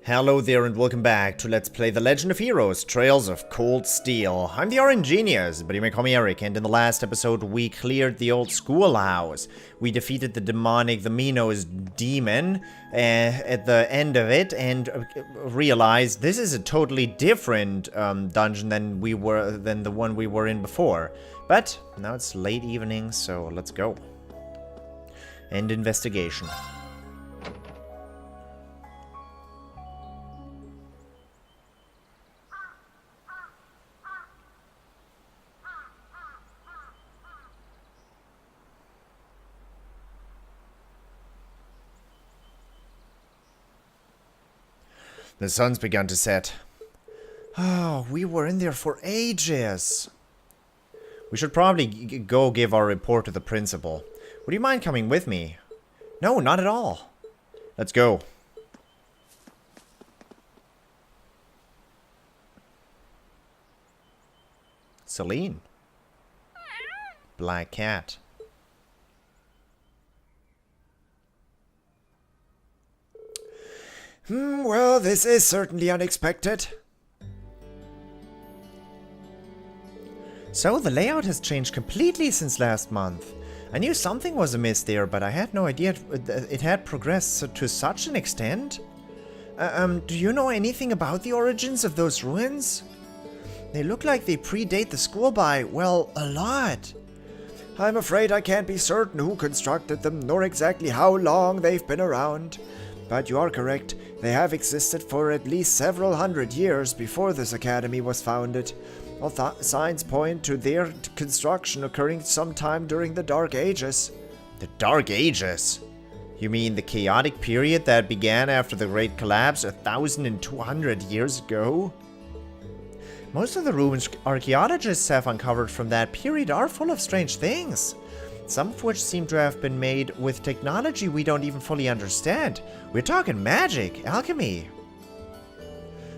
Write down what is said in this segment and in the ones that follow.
Hello there and welcome back to Let's Play The Legend of Heroes, Trails of Cold Steel. I'm the RNGenius, but you may call me Eric, and in the last episode we cleared the old schoolhouse. We defeated the Minos demon at the end of it, and realized this is a totally different dungeon than the one we were in before. But now it's late evening, so let's go. End investigation. The sun's begun to set. Oh, we were in there for ages. We should probably go give our report to the principal. Would you mind coming with me? No, not at all. Let's go. Celine. Black cat. Well, this is certainly unexpected. So, the layout has changed completely since last month. I knew something was amiss there, but I had no idea it had progressed to such an extent. Do you know anything about the origins of those ruins? They look like they predate the school by, well, a lot. I'm afraid I can't be certain who constructed them, nor exactly how long they've been around. But you are correct, they have existed for at least several hundred years before this academy was founded. All signs point to their construction occurring sometime during the Dark Ages. The Dark Ages? You mean the chaotic period that began after the Great Collapse 1,200 years ago? Most of the ruins archaeologists have uncovered from that period are full of strange things. Some of which seem to have been made with technology we don't even fully understand. We're talking magic, alchemy.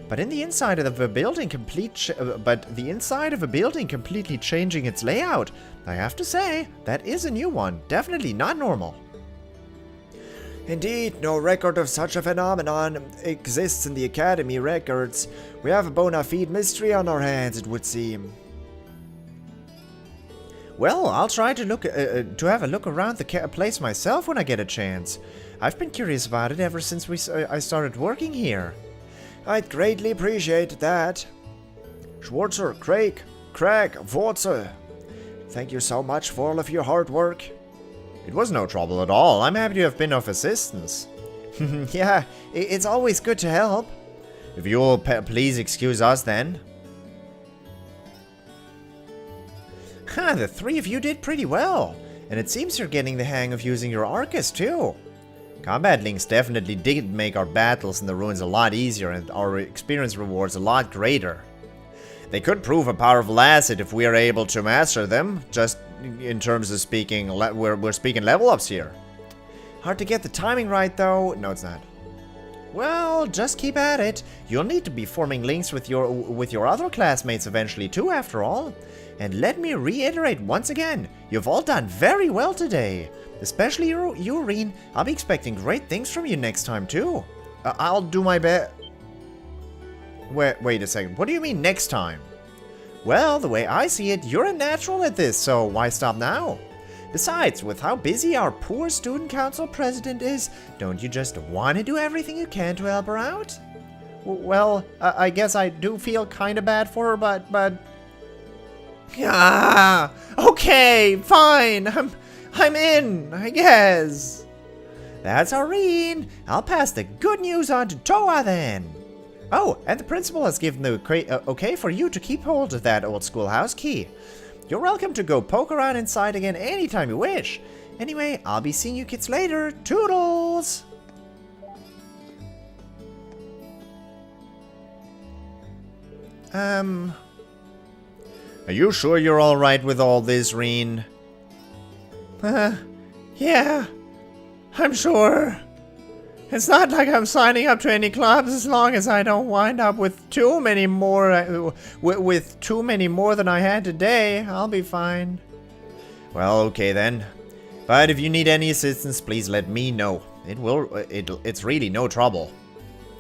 But the inside of a building completely changing its layout, I have to say, that is a new one. Definitely not normal. Indeed, no record of such a phenomenon exists in the Academy records. We have a bona fide mystery on our hands, it would seem. Well, I'll try to have a look around the place myself when I get a chance. I've been curious about it ever since I started working here. I'd greatly appreciate that. Schwarzer, Craig, Wurzel. Thank you so much for all of your hard work. It was no trouble at all. I'm happy to have been of assistance. Yeah, it's always good to help. If you'll please excuse us then. The three of you did pretty well, and it seems you're getting the hang of using your Arcus too. Combat links definitely did make our battles in the ruins a lot easier and our experience rewards a lot greater. They could prove a powerful asset if we are able to master them, just in terms of speaking, we're speaking level ups here. Hard to get the timing right though. No, it's not. Well, just keep at it. You'll need to be forming links with your other classmates eventually too, after all. And let me reiterate once again, you've all done very well today. Especially you, Rean. I'll be expecting great things from you next time too. I'll do my best. Wait a second. What do you mean next time? Well, the way I see it, you're a natural at this, so why stop now? Besides, with how busy our poor student council president is, don't you just want to do everything you can to help her out? Well, I guess I do feel kind of bad for her, but... Ah, okay, fine. I'm in, I guess. That's all, Rean. I'll pass the good news on to TloH then. Oh, and the principal has given the okay for you to keep hold of that old schoolhouse key. You're welcome to go poke around inside again anytime you wish. Anyway, I'll be seeing you kids later. Toodles! Are you sure you're alright with all this, Rean? Yeah, I'm sure. It's not like I'm signing up to any clubs as long as I don't wind up with too many more, with too many more than I had today. I'll be fine. Well, okay then. But if you need any assistance, please let me know. It's really no trouble.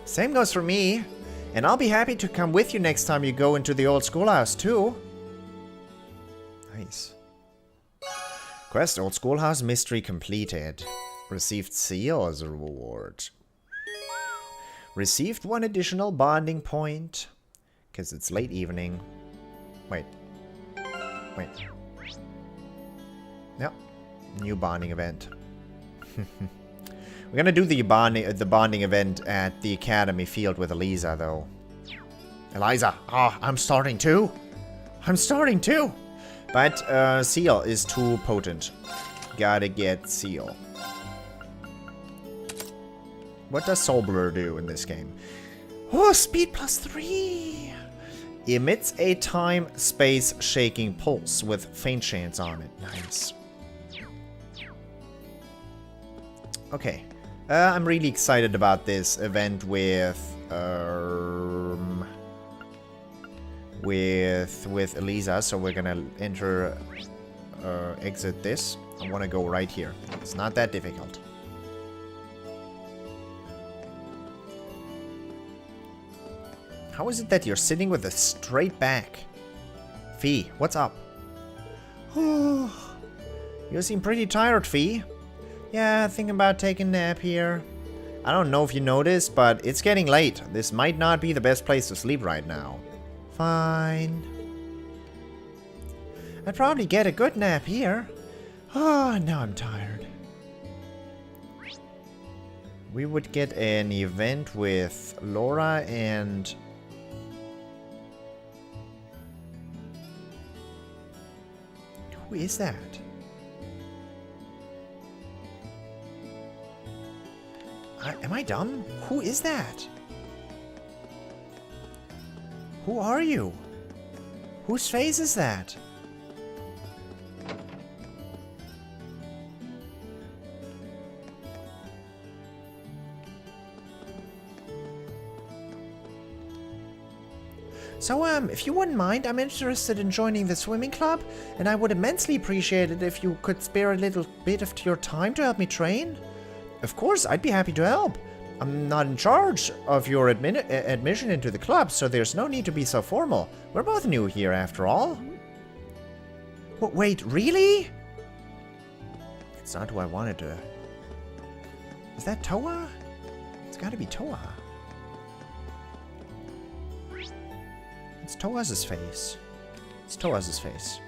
Same goes for me. And I'll be happy to come with you next time you go into the old schoolhouse, too. Nice. Quest Old Schoolhouse Mystery completed. Received seal as a reward. Received 1 additional bonding point. Because it's late evening. Wait. Wait. Yep. New bonding event. We're gonna do the bonding event at the academy field with Eliza, though. Eliza! Ah, I'm starting too! I'm starting too! But seal is too potent. Gotta get seal. What does Soul Blur do in this game? Oh, speed +3! Emits a time-space shaking pulse with faint chance on it. Nice. Okay. I'm really excited about this event with Eliza, so we're gonna enter, exit this. I wanna go right here. It's not that difficult. How is it that you're sitting with a straight back? Fee, what's up? You seem pretty tired, Fee. Yeah, thinking about taking a nap here. I don't know if you noticed, but it's getting late. This might not be the best place to sleep right now. Fine. I'd probably get a good nap here. Oh, now I'm tired. We would get an event with Laura and... Who is that? Am I dumb? Who is that? Who are you? Whose face is that? So, if you wouldn't mind, I'm interested in joining the swimming club, and I would immensely appreciate it if you could spare a little bit of your time to help me train. Of course, I'd be happy to help. I'm not in charge of your admission into the club, so there's no need to be so formal. We're both new here, after all. Wait, really? It's not who I wanted to... Is that Toa? It's gotta be Toa. It's Toa's face. It's Toa's face.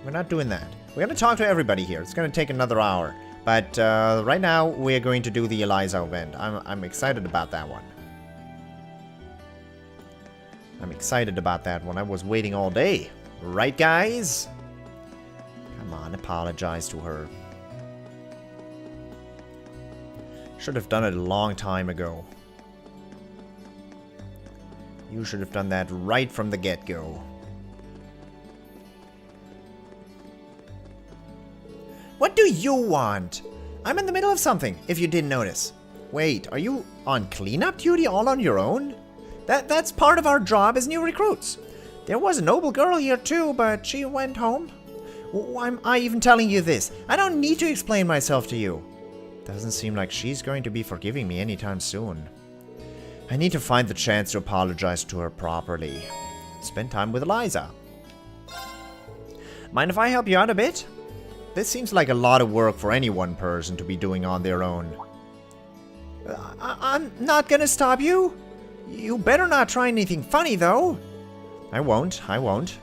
We're not doing that. We're gonna talk to everybody here. It's gonna take another hour. But right now, we're going to do the Eliza event. I'm excited about that one. I'm excited about that one. I was waiting all day. Right, guys? Come on, apologize to her. Should have done it a long time ago. You should have done that right from the get-go. What do you want? I'm in the middle of something, if you didn't notice. Wait, are you on cleanup duty all on your own? That's part of our job as new recruits. There was a noble girl here too, but she went home. Why am I even telling you this? I don't need to explain myself to you. Doesn't seem like she's going to be forgiving me anytime soon. I need to find the chance to apologize to her properly. Spend time with Eliza. Mind if I help you out a bit? This seems like a lot of work for any one person to be doing on their own. I'm not gonna stop you. You better not try anything funny, though. I won't. I won't.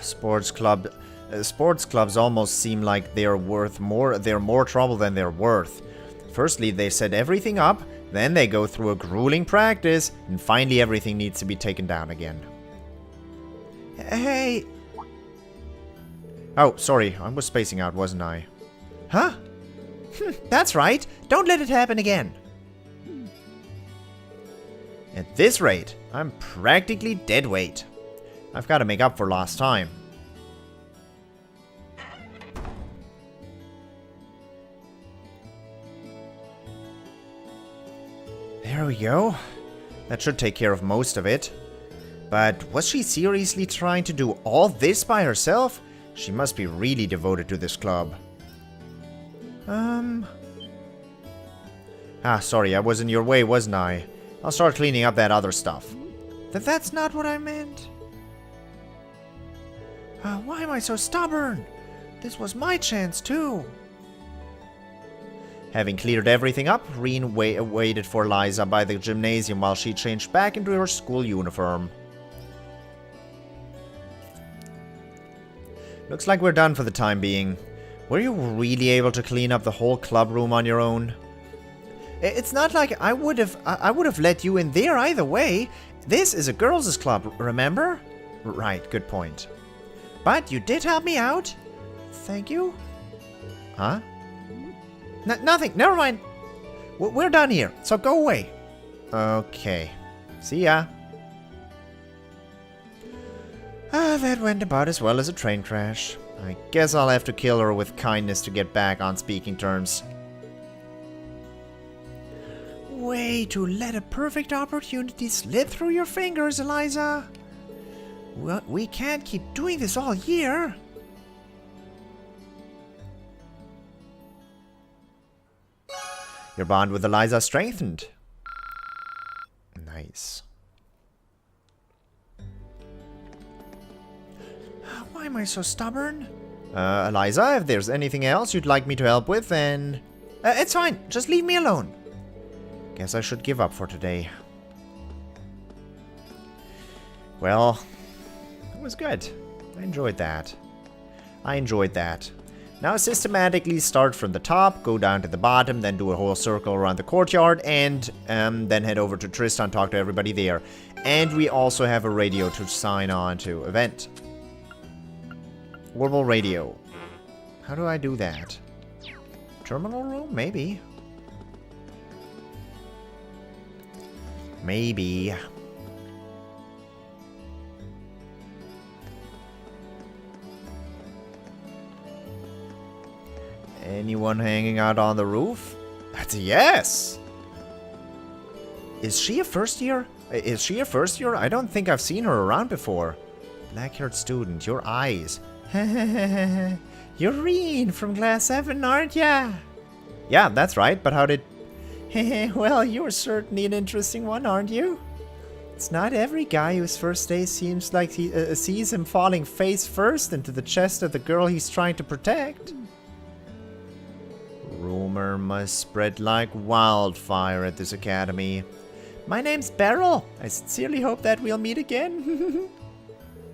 Sports clubs almost seem like they're more trouble than they're worth. Firstly, they set everything up. Then they go through a grueling practice, and finally everything needs to be taken down again. Hey! Oh, sorry, I was spacing out, wasn't I? Huh? That's right, don't let it happen again. At this rate, I'm practically dead weight. I've got to make up for lost time. There we go. That should take care of most of it. But was she seriously trying to do all this by herself? She must be really devoted to this club. Sorry, I was in your way, wasn't I? I'll start cleaning up that other stuff. That's not what I meant. Why am I so stubborn? This was my chance, too. Having cleared everything up, Rean waited for Liza by the gymnasium while she changed back into her school uniform. Looks like we're done for the time being. Were you really able to clean up the whole club room on your own? It's not like I would have let you in there either way. This is a girls' club, remember? Right, good point. But you did help me out. Thank you. Huh? Nothing, never mind. We're done here, so go away. Okay. See ya. That went about as well as a train crash. I guess I'll have to kill her with kindness to get back on speaking terms. Way to let a perfect opportunity slip through your fingers, Eliza. Well, we can't keep doing this all year. Your bond with Eliza strengthened. Nice. Why am I so stubborn? Eliza, if there's anything else you'd like me to help with, then... it's fine. Just leave me alone. Guess I should give up for today. Well, it was good. I enjoyed that. Now systematically start from the top, go down to the bottom, then do a whole circle around the courtyard, and then head over to Tristan, talk to everybody there. And we also have a radio to sign on to. Event. Liberl radio. How do I do that? Terminal room? Maybe. Maybe. Anyone hanging out on the roof? That's a yes! Is she a first year? I don't think I've seen her around before. Black-haired student, your eyes. You're Rean from Class 7, aren't ya? Yeah, that's right, but how did... Well, you're certainly an interesting one, aren't you? It's not every guy whose first day seems like he sees him falling face first into the chest of the girl he's trying to protect. Rumor must spread like wildfire at this academy. My name's Beryl. I sincerely hope that we'll meet again.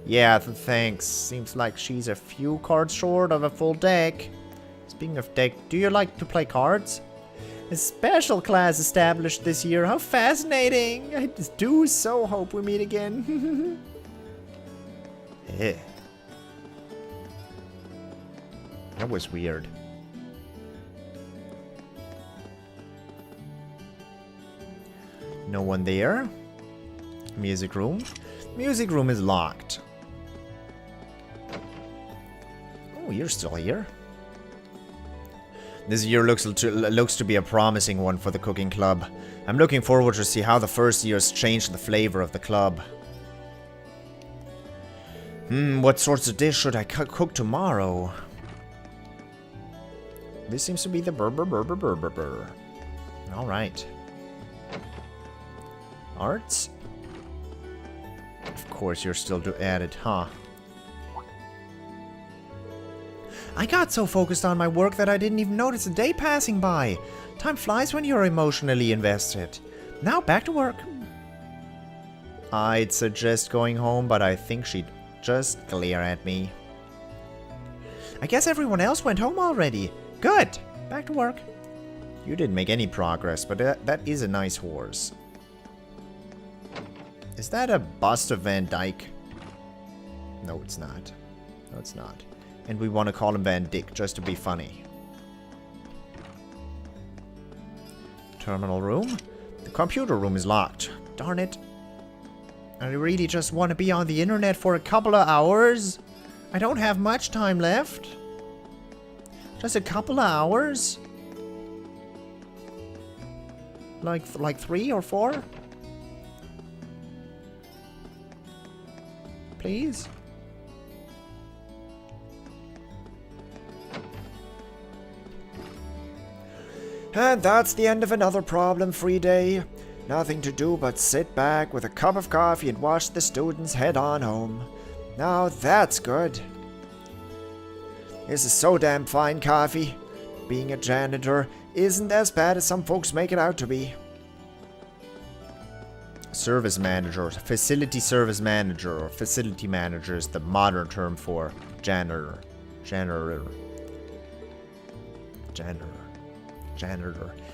Yeah, thanks. Seems like she's a few cards short of a full deck. Speaking of deck, do you like to play cards? A special class established this year. How fascinating! I do so hope we meet again. That was weird. No one there. Music room. Music room is locked. Oh, you're still here. This year looks to be a promising one for the cooking club. I'm looking forward to see how the first years change the flavor of the club. What sorts of dish should I cook tomorrow? This seems to be the burr. Alright. Arts? Of course you're still at it, huh? I got so focused on my work that I didn't even notice the day passing by. Time flies when you're emotionally invested. Now back to work. I'd suggest going home, but I think she'd just glare at me. I guess everyone else went home already. Good. Back to work. You didn't make any progress, but that is a nice horse. Is that a bust of Van Dyke? No, it's not. No, it's not. And we want to call him Van Dyck just to be funny. Terminal room? The computer room is locked. Darn it. I really just want to be on the internet for a couple of hours. I don't have much time left. Just a couple of hours? Like 3 or 4? please? And that's the end of another problem-free day. Nothing to do but sit back with a cup of coffee and watch the students head on home. Now that's good. This is so damn fine coffee. Being a janitor isn't as bad as some folks make it out to be. Service manager, facility service manager, or facility manager is the modern term for janitor. Janitor.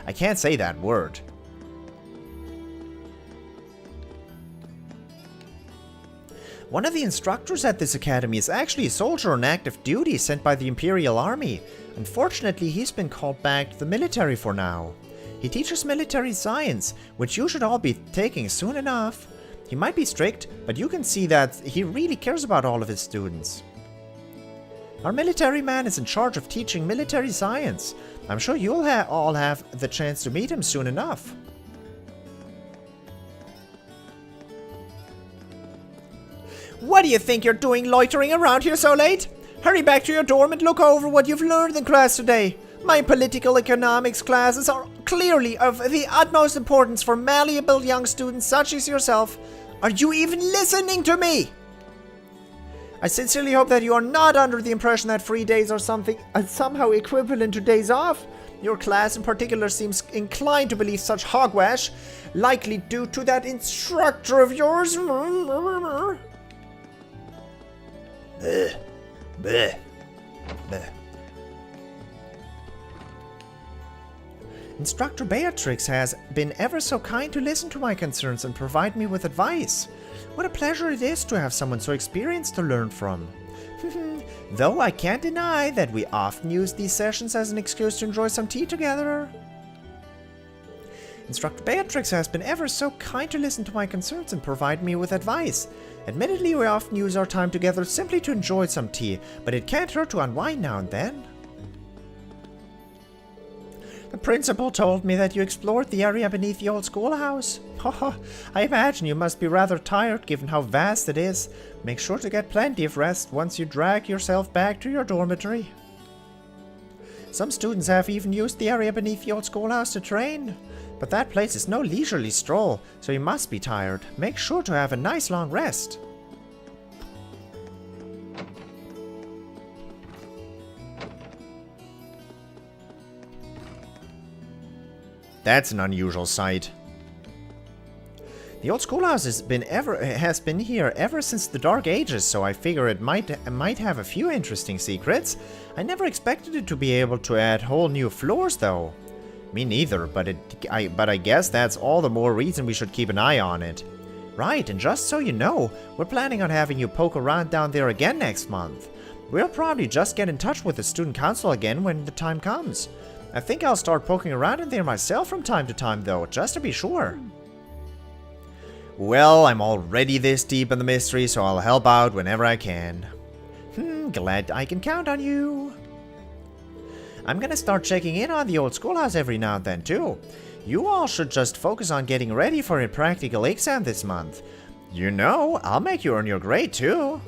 I can't say that word. One of the instructors at this academy is actually a soldier on active duty sent by the Imperial Army. Unfortunately, he's been called back to the military for now. He teaches military science, which you should all be taking soon enough. He might be strict, but you can see that he really cares about all of his students. Our military man is in charge of teaching military science. I'm sure you'll all have the chance to meet him soon enough. What do you think you're doing loitering around here so late? Hurry back to your dorm and look over what you've learned in class today. My political economics classes are clearly of the utmost importance for malleable young students such as yourself. Are you even listening to me? I sincerely hope that you are not under the impression that free days are somehow equivalent to days off. Your class in particular seems inclined to believe such hogwash, likely due to that instructor of yours. Bleh. Bleh. Bleh. Instructor Beatrix has been ever so kind to listen to my concerns and provide me with advice. What a pleasure it is to have someone so experienced to learn from. Though I can't deny that we often use these sessions as an excuse to enjoy some tea together. Instructor Beatrix has been ever so kind to listen to my concerns and provide me with advice. Admittedly, we often use our time together simply to enjoy some tea, but it can't hurt to unwind now and then. The principal told me that you explored the area beneath the old schoolhouse. I imagine you must be rather tired given how vast it is. Make sure to get plenty of rest once you drag yourself back to your dormitory. Some students have even used the area beneath the old schoolhouse to train. But that place is no leisurely stroll, so you must be tired. Make sure to have a nice long rest. That's an unusual sight. The old schoolhouse has been here ever since the Dark Ages, so I figure it might have a few interesting secrets. I never expected it to be able to add whole new floors, though. Me neither, but I guess that's all the more reason we should keep an eye on it. Right, and just so you know, we're planning on having you poke around down there again next month. We'll probably just get in touch with the student council again when the time comes. I think I'll start poking around in there myself from time to time, though, just to be sure. Well, I'm already this deep in the mystery, so I'll help out whenever I can. Glad I can count on you. I'm gonna start checking in on the old schoolhouse every now and then, too. You all should just focus on getting ready for a practical exam this month. You know, I'll make you earn your grade, too.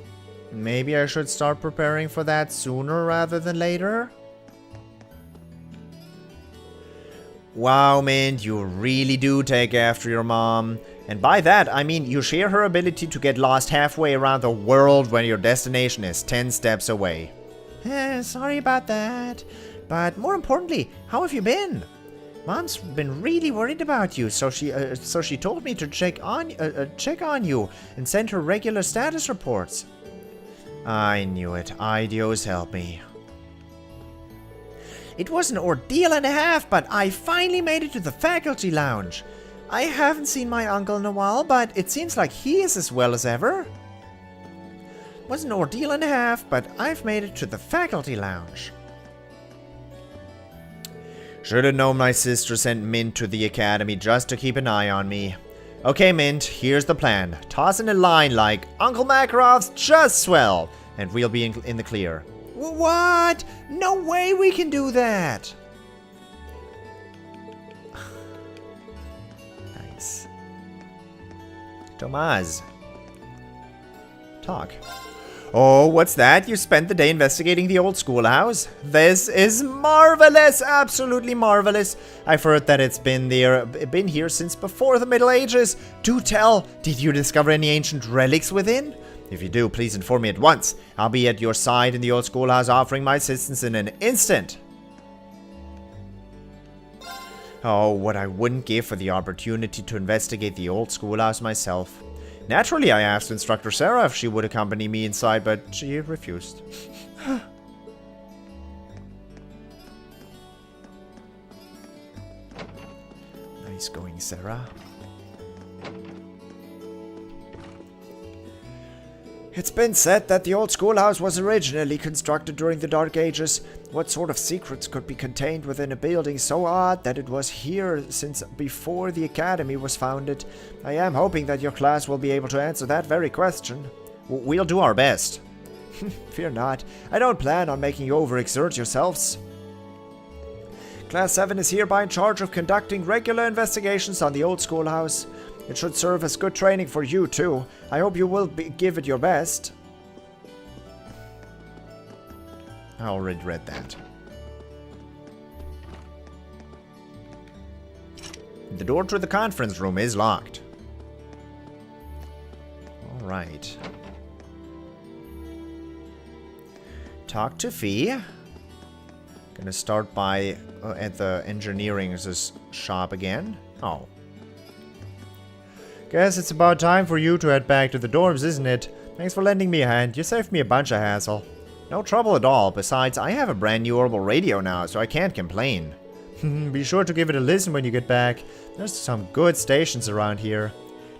Maybe I should start preparing for that sooner rather than later? Wow, Mint, you really do take after your mom. And by that, I mean you share her ability to get lost halfway around the world when your destination is 10 steps away. Sorry about that. But more importantly, how have you been? Mom's been really worried about you, so she told me to check on you and send her regular status reports. I knew it. Idios help me. It was an ordeal and a half, but I finally made it to the faculty lounge. I haven't seen my uncle in a while, but it seems like he is as well as ever. It was an ordeal and a half, but I've made it to the faculty lounge. Should have known my sister sent Mint to the academy just to keep an eye on me. Okay, Mint, here's the plan. Toss in a line like, Uncle Makarov's just swell, and we'll be in the clear. What? No way we can do that! Nice. Tomás, Talk. Oh, what's that? You spent the day investigating the old schoolhouse? This is marvelous! Absolutely marvelous! I've heard that it's been here since before the Middle Ages. Do tell, did you discover any ancient relics within? If you do, please inform me at once. I'll be at your side in the old schoolhouse offering my assistance in an instant. Oh, what I wouldn't give for the opportunity to investigate the old schoolhouse myself. Naturally, I asked Instructor Sarah if she would accompany me inside, but she refused. Nice going, Sarah. It's been said that the old schoolhouse was originally constructed during the Dark Ages. What sort of secrets could be contained within a building so odd that it was here since before the Academy was founded? I am hoping that your class will be able to answer that very question. We'll do our best. Fear not. I don't plan on making you overexert yourselves. Class 7 is hereby in charge of conducting regular investigations on the old schoolhouse. It should serve as good training for you, too. I hope you will give it your best. I already read that. The door to the conference room is locked. Alright. Talk to Fee. Gonna start by at the engineering's shop again. Oh. Guess it's about time for you to head back to the dorms, isn't it? Thanks for lending me a hand. You saved me a bunch of hassle. No trouble at all. Besides, I have a brand new orbital radio now, so I can't complain. Be sure to give it a listen when you get back. There's some good stations around here.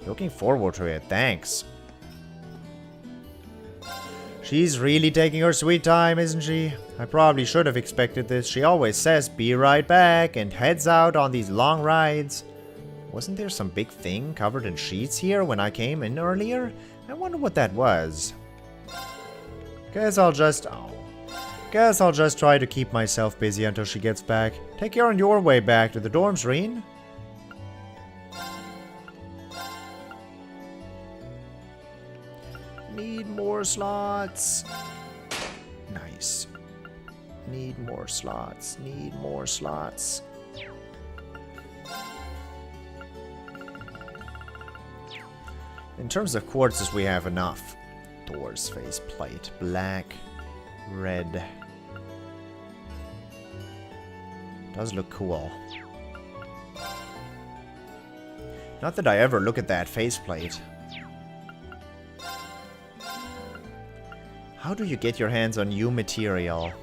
Looking forward to it. Thanks. She's really taking her sweet time, isn't she? I probably should have expected this. She always says, "Be right back," and heads out on these long rides. Wasn't there some big thing covered in sheets here when I came in earlier? I wonder what that was. Guess I'll just try to keep myself busy until she gets back. Take care on your way back to the dorms, Rean. Need more slots. Nice. Need more slots. Need more slots. In terms of quartzes, we have enough. Thors faceplate. Black. Red. Does look cool. Not that I ever look at that faceplate. How do you get your hands on new material?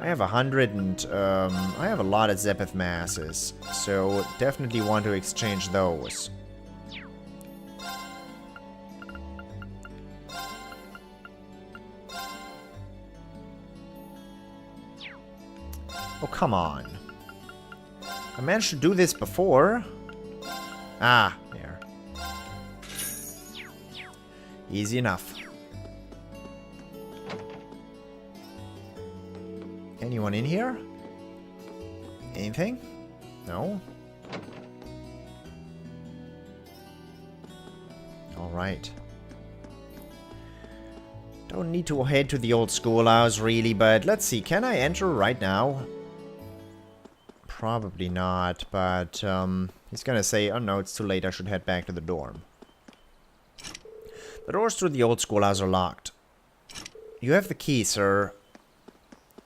I have 100 and, I have a lot of Zephyr masses, so definitely want to exchange those. Oh, come on. I managed to do this before. Ah, there. Easy enough. Anyone in here? Anything? No? Alright. Don't need to head to the old schoolhouse really, but let's see. Can I enter right now? Probably not, but he's gonna say, oh no, it's too late, I should head back to the dorm. The doors to the old schoolhouse are locked. You have the key, sir.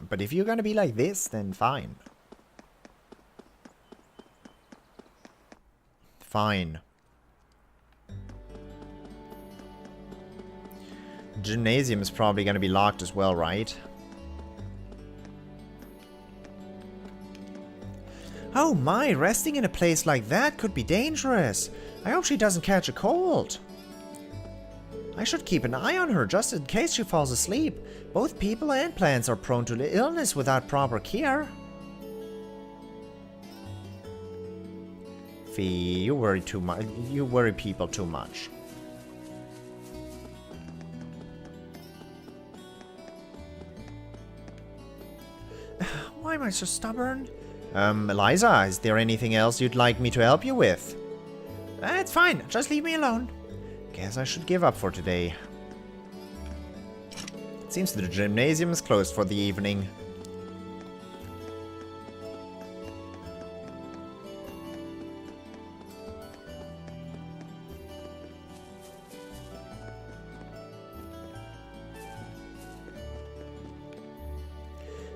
But if you're gonna be like this, then fine. Fine. Gymnasium is probably gonna be locked as well, right? Oh my, resting in a place like that could be dangerous. I hope she doesn't catch a cold. I should keep an eye on her just in case she falls asleep. Both people and plants are prone to illness without proper care. Fee, you worry too much. You worry people too much. Why am I so stubborn? Eliza, is there anything else you'd like me to help you with? it's fine. Just leave me alone. Guess I should give up for today. It seems the gymnasium is closed for the evening.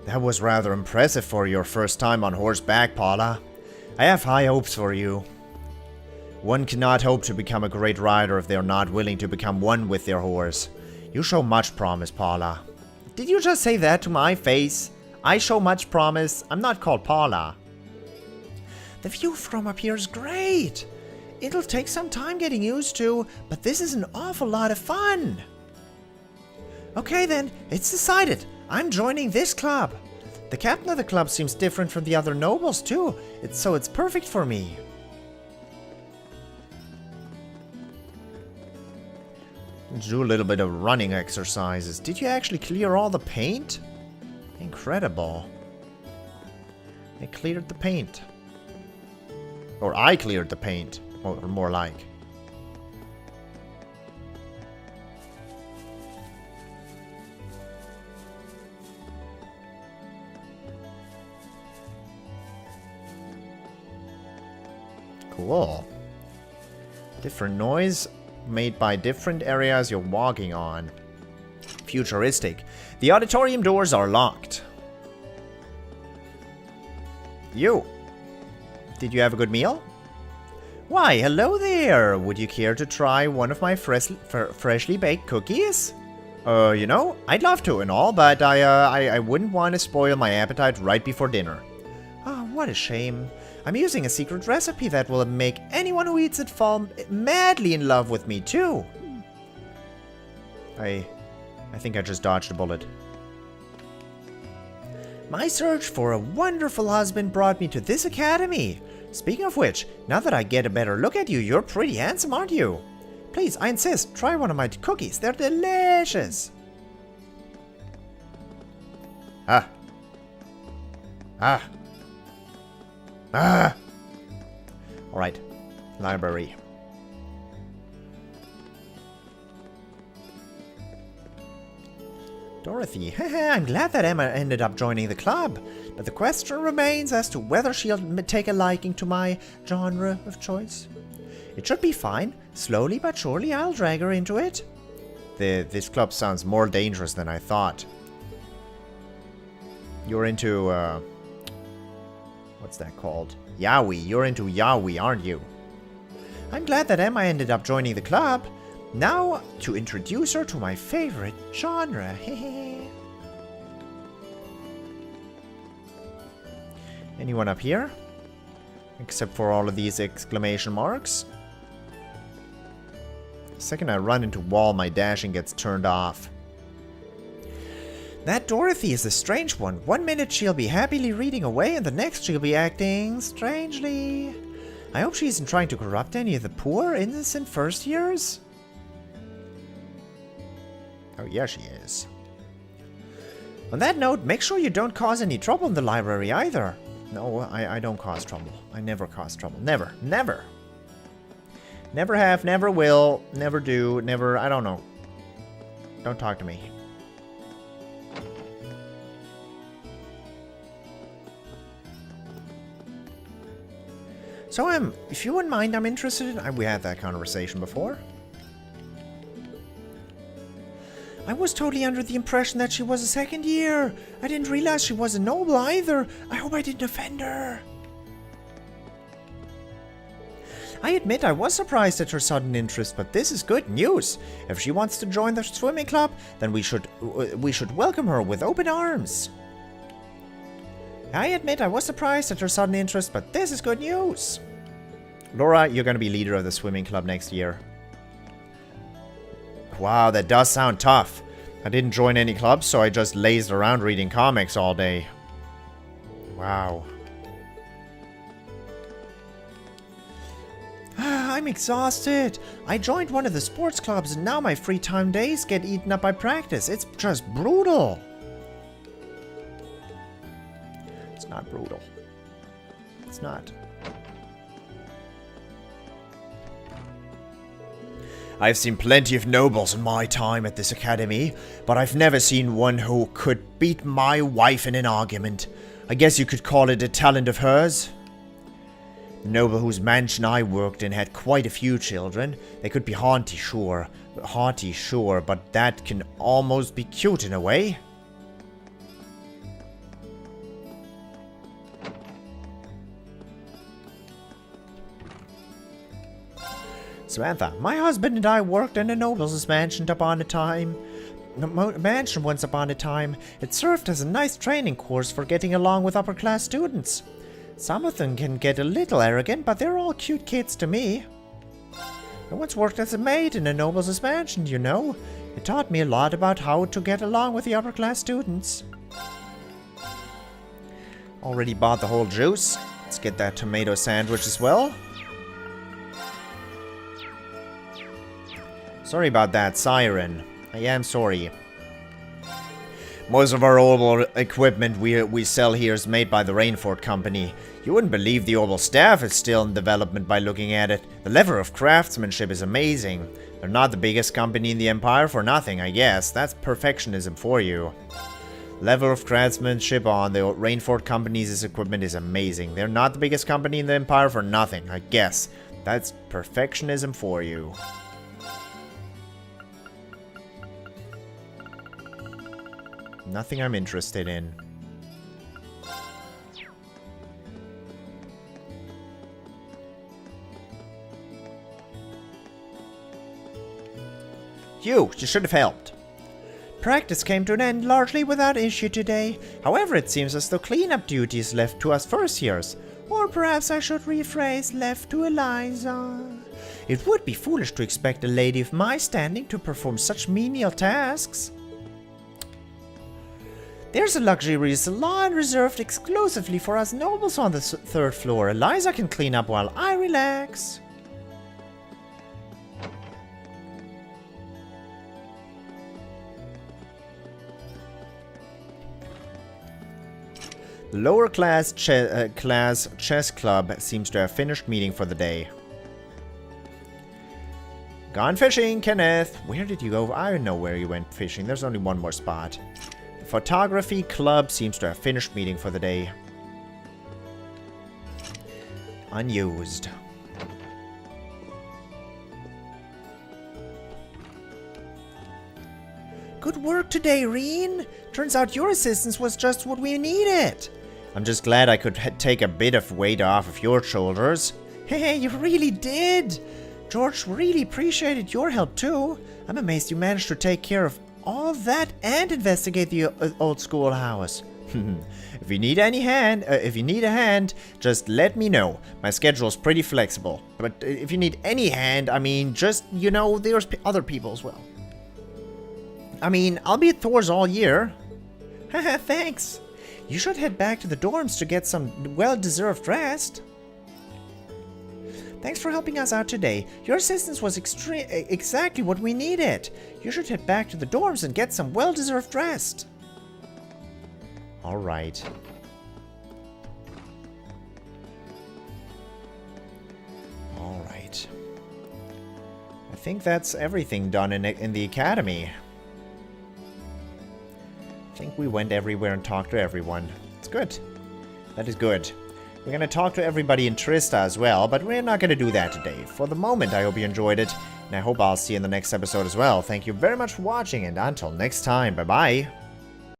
That was rather impressive for your first time on horseback, Paula. I have high hopes for you. One cannot hope to become a great rider if they are not willing to become one with their horse. You show much promise, Paula. Did you just say that to my face? I show much promise. I'm not called Paula. The view from up here is great. It'll take some time getting used to, but this is an awful lot of fun. Okay then, it's decided. I'm joining this club. The captain of the club seems different from the other nobles too, so it's perfect for me. Do a little bit of running exercises. Did you actually clear all the paint? Incredible. I cleared the paint. Or I cleared the paint, or more like. Cool. Different noise made by different areas you're walking on. Futuristic. The auditorium doors are locked. You. Did you have a good meal? Why, hello there. Would you care to try one of my freshly baked cookies? You know, I'd love to and all, but I wouldn't want to spoil my appetite right before dinner. Oh, what a shame. I'm using a secret recipe that will make anyone who eats it fall madly in love with me, too. I think I just dodged a bullet. My search for a wonderful husband brought me to this academy. Speaking of which, now that I get a better look at you, you're pretty handsome, aren't you? Please, I insist, try one of my cookies. They're delicious. Ah. Alright. Library. Dorothy. I'm glad that Emma ended up joining the club. But the question remains as to whether she'll take a liking to my genre of choice. It should be fine. Slowly but surely I'll drag her into it. This club sounds more dangerous than I thought. You're into, what's that called? Yaoi. You're into yaoi, aren't you? I'm glad that Emma ended up joining the club. Now, to introduce her to my favorite genre. Anyone up here? Except for all of these exclamation marks. The second I run into wall, my dashing gets turned off. That Dorothy is a strange one. One minute she'll be happily reading away, and the next she'll be acting strangely. I hope she isn't trying to corrupt any of the poor, innocent first years. Oh, yeah, she is. On that note, make sure you don't cause any trouble in the library either. No, I don't cause trouble. I never cause trouble. Never. Never. Never have, never will, never do, never, I don't know. Don't talk to me. So, if you wouldn't mind, I'm interested in... we had that conversation before. I was totally under the impression that she was a second year. I didn't realize she was a noble either. I hope I didn't offend her. I admit I was surprised at her sudden interest, but this is good news. If she wants to join the swimming club, then we should welcome her with open arms. I admit I was surprised at her sudden interest, but this is good news. Laura, you're going to be leader of the swimming club next year. Wow, that does sound tough. I didn't join any clubs, so I just lazed around reading comics all day. Wow. I'm exhausted. I joined one of the sports clubs and now my free time days get eaten up by practice. It's just brutal. It's not brutal. It's not. I've seen plenty of nobles in my time at this academy, but I've never seen one who could beat my wife in an argument. I guess you could call it a talent of hers. The noble whose mansion I worked in had quite a few children. They could be haughty, sure, but that can almost be cute in a way. Samantha, my husband and I worked in a noble's mansion once upon a time. It served as a nice training course for getting along with upper-class students. Some of them can get a little arrogant, but they're all cute kids to me. I once worked as a maid in a noble's mansion, you know. It taught me a lot about how to get along with the upper-class students. Already bought the whole juice. Let's get that tomato sandwich as well. Sorry about that, Siren. I am sorry. Most of our orbital equipment we sell here is made by the Rainford Company. You wouldn't believe the orbital staff is still in development by looking at it. The level of craftsmanship is amazing. They're not the biggest company in the Empire for nothing, I guess. That's perfectionism for you. Level of craftsmanship on the Rainford Company's equipment is amazing. They're not the biggest company in the Empire for nothing, I guess. That's perfectionism for you. Nothing I'm interested in. You should have helped. Practice came to an end largely without issue today. However, it seems as though cleanup duty is left to us first years. Or perhaps I should rephrase, left to Eliza. It would be foolish to expect a lady of my standing to perform such menial tasks. There's a luxury salon reserved exclusively for us nobles on the third floor. Eliza can clean up while I relax. The lower class chess club seems to have finished meeting for the day. Gone fishing, Kenneth. Where did you go? I don't know where you went fishing. There's only one more spot. Photography club seems to have finished meeting for the day. Unused. Good work today, Rean. Turns out your assistance was just what we needed. I'm just glad I could take a bit of weight off of your shoulders. Hey, you really did. George really appreciated your help too. I'm amazed you managed to take care of all that and investigate the old schoolhouse. If you need a hand, just let me know. My schedule's pretty flexible. But if you need any hand, I mean, just, you know, there's other people as well. I mean, I'll be at Thors all year. Haha, thanks. You should head back to the dorms to get some well-deserved rest. Thanks for helping us out today. Your assistance was exactly what we needed. You should head back to the dorms and get some well-deserved rest. Alright. Alright. I think that's everything done in the academy. I think we went everywhere and talked to everyone. It's good. That is good. We're going to talk to everybody in Trista as well, but we're not going to do that today. For the moment, I hope you enjoyed it, and I hope I'll see you in the next episode as well. Thank you very much for watching, and until next time, bye-bye.